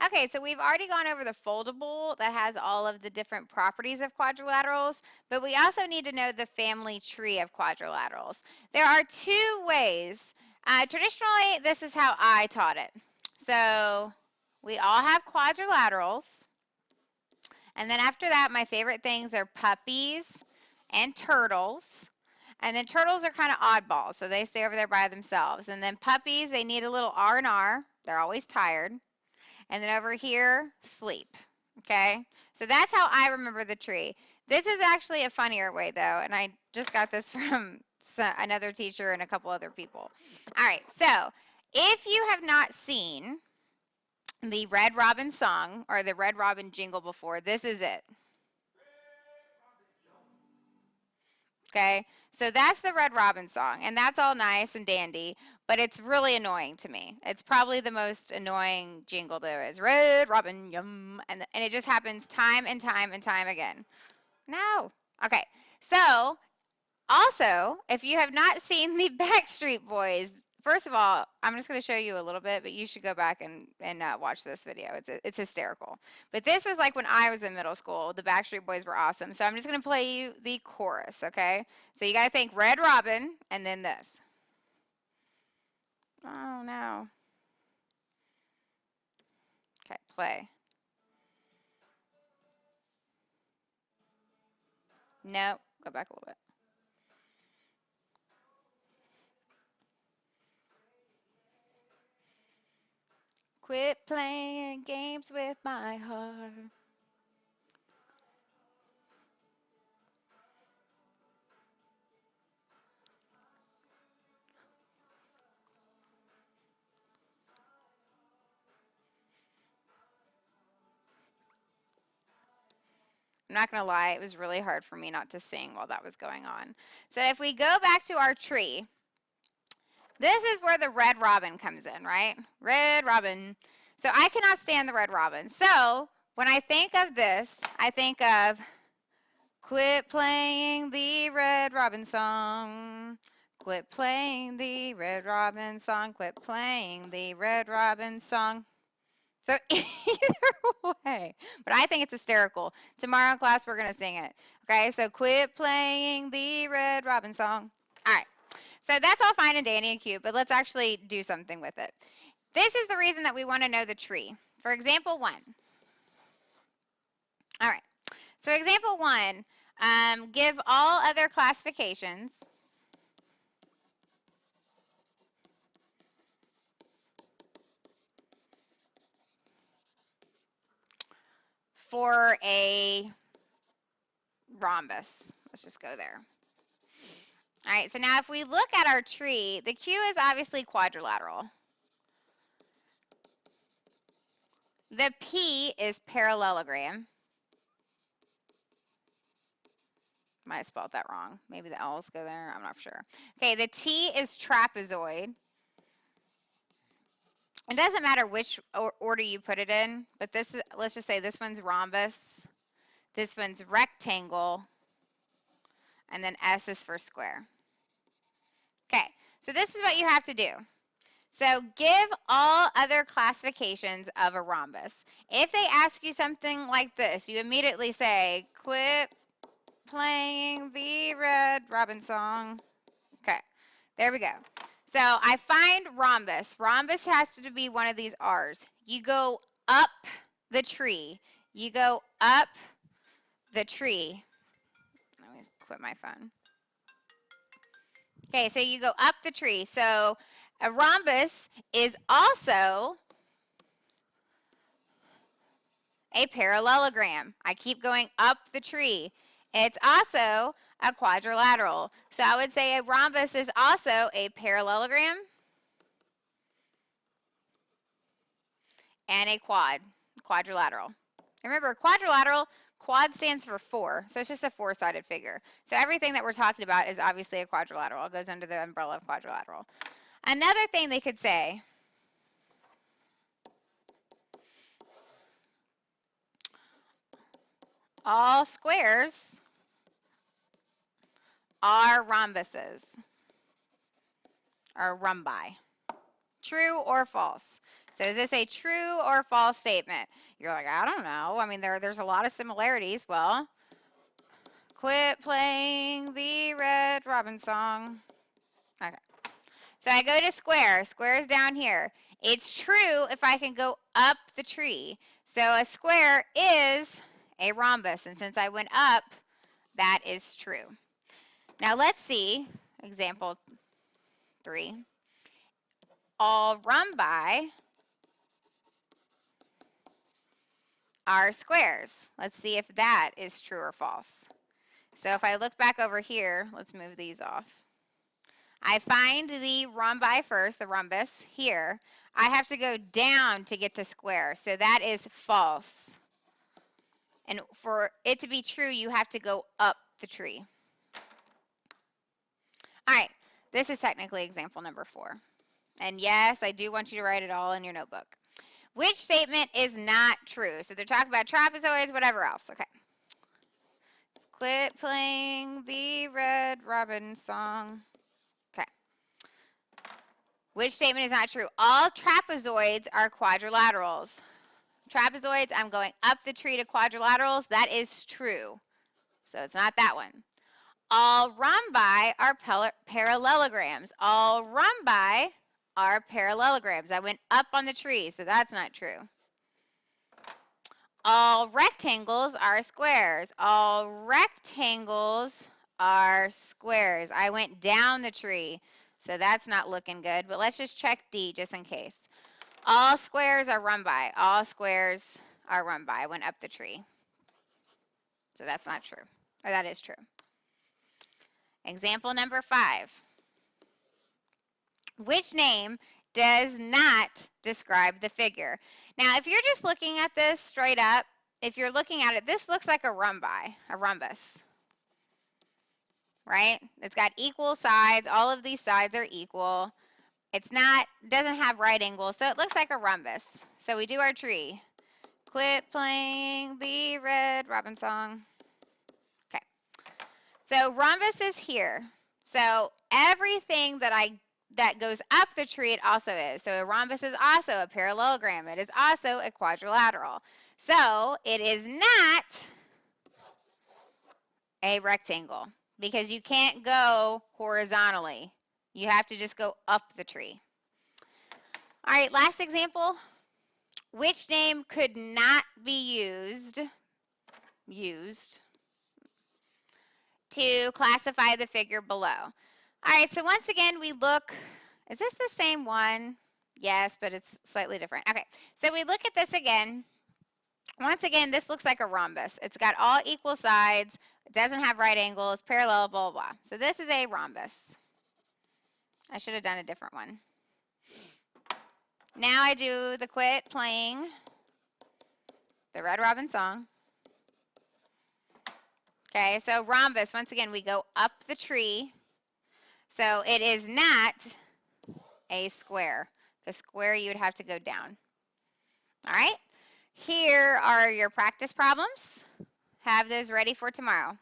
Okay, so we've already gone over the foldable that has all of the different properties of quadrilaterals, but we also need to know the family tree of quadrilaterals. There are two ways. Traditionally, this is how I taught it. So we all have quadrilaterals, and then after that, my favorite things are puppies and turtles. And then turtles are kind of oddballs, so they stay over there by themselves. And then puppies, they need a little R&R. They're always tired. And then over here, sleep. Okay? So that's how I remember the tree. This is actually a funnier way, though, and I just got this from another teacher and a couple other people. All right, so if you have not seen the Red Robin song or the Red Robin jingle before, this is it. Okay? So that's the Red Robin song, and that's all nice and dandy, but it's really annoying to me. It's probably the most annoying jingle there is. Red Robin, yum. And it just happens time and time and time again. No. Okay. So also, if you have not seen the Backstreet Boys, first of all, I'm just going to show you a little bit, but you should go back and watch this video. It's hysterical. But this was like when I was in middle school. The Backstreet Boys were awesome. So I'm just going to play you the chorus, okay? So you got to think Red Robin and then this. Oh, no. Okay, play. No, go back a little bit. Quit playing games with my heart. I'm not going to lie, it was really hard for me not to sing while that was going on. So if we go back to our tree, this is where the red robin comes in, right? Red robin. So I cannot stand the red robin. So when I think of this, I think of quit playing the Red Robin song. Quit playing the Red Robin song. Quit playing the Red Robin song. So either way, but I think it's hysterical. Tomorrow in class, we're going to sing it. Okay, so quit playing the Red Robin song. All right, so that's all fine and dandy and cute, but let's actually do something with it. This is the reason that we want to know the tree. For example 1. All right, so example 1, give all other classifications for a rhombus. Let's just go there. All right, so now if we look at our tree, the Q is obviously quadrilateral. The P is parallelogram. Might have spelled that wrong. Maybe the L's go there. I'm not sure. Okay, the T is trapezoid. It doesn't matter which order you put it in, but this is, let's just say this one's rhombus, this one's rectangle, and then S is for square. Okay, so this is what you have to do. So give all other classifications of a rhombus. If they ask you something like this, you immediately say, quit playing the Red Robin song. Okay, there we go. So I find rhombus. Rhombus has to be one of these R's. You go up the tree. You go up the tree. Let me quit my phone. Okay, so you go up the tree. So a rhombus is also a parallelogram. I keep going up the tree. It's also a quadrilateral. So I would say a rhombus is also a parallelogram and a quadrilateral. Remember, quadrilateral, quad stands for 4, so it's just a 4-sided figure. So everything that we're talking about is obviously a quadrilateral. It goes under the umbrella of quadrilateral. Another thing they could say, all squares are rhombuses or rhombi. True or false? So is this a true or false statement? You're like, I don't know. I mean, there's a lot of similarities. Well, quit playing the Red Robin song. Okay. So I go to square. Square is down here. It's true if I can go up the tree. So a square is a rhombus. And since I went up, that is true. Now let's see example 3. All rhombi are squares. Let's see if that is true or false. So if I look back over here, let's move these off. I find the rhombi first, the rhombus, here. I have to go down to get to square, so that is false. And for it to be true, you have to go up the tree. All right, this is technically example number 4. And yes, I do want you to write it all in your notebook. Which statement is not true? So they're talking about trapezoids, whatever else. Okay. Quit playing the Red Robin song. Okay. Which statement is not true? All trapezoids are quadrilaterals. Trapezoids, I'm going up the tree to quadrilaterals. That is true. So it's not that one. All rhombi are parallelograms. All rhombi are parallelograms. I went up on the tree, so that's not true. All rectangles are squares. All rectangles are squares. I went down the tree, so that's not looking good. But let's just check D just in case. All squares are rhombi. All squares are rhombi. I went up the tree. So that's not true. Or that is true. Example number 5. Which name does not describe the figure? Now, if you're just looking at this straight up, if you're looking at it, this looks like a rhombus, right? It's got equal sides. All of these sides are equal. Doesn't have right angles, so it looks like a rhombus. So we do our tree. Quit playing the Red Robin song. Okay. So rhombus is here. So everything that goes up the tree, it also is. So a rhombus is also a parallelogram. It is also a quadrilateral. So it is not a rectangle because you can't go horizontally. You have to just go up the tree. All right, last example. Which name could not be used to classify the figure below? All right, so once again, we look, is this the same one? Yes, but it's slightly different. Okay, so we look at this again. Once again, this looks like a rhombus. It's got all equal sides. It doesn't have right angles, parallel, blah, blah, blah. So this is a rhombus. I should have done a different one. Now I do the quit playing the Red Robin song. Okay, so rhombus, once again, we go up the tree. So it is not a square. The square, you would have to go down. All right, here are your practice problems. Have those ready for tomorrow.